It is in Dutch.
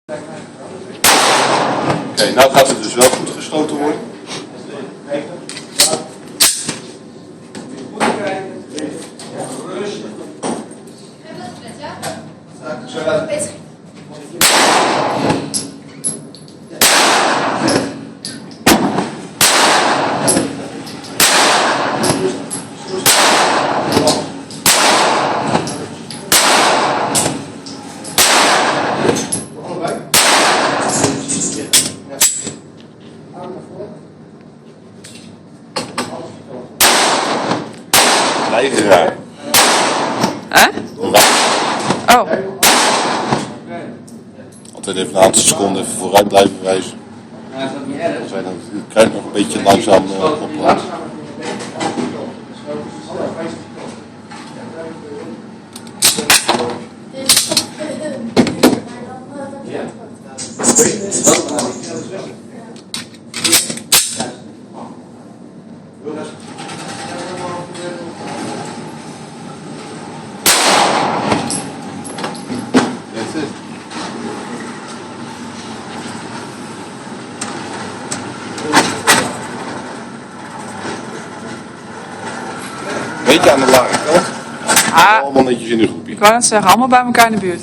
Oké, nou gaat het dus wel goed gesloten worden. Blijven raar. Oh. Altijd even een aantal seconden even vooruit blijven wijzen. Dan zijn dan kruid nog een beetje langzaam opland. Beetje aan de lage kant. Allemaal netjes in de groepje. Ik wou net zeggen, allemaal bij elkaar in de buurt.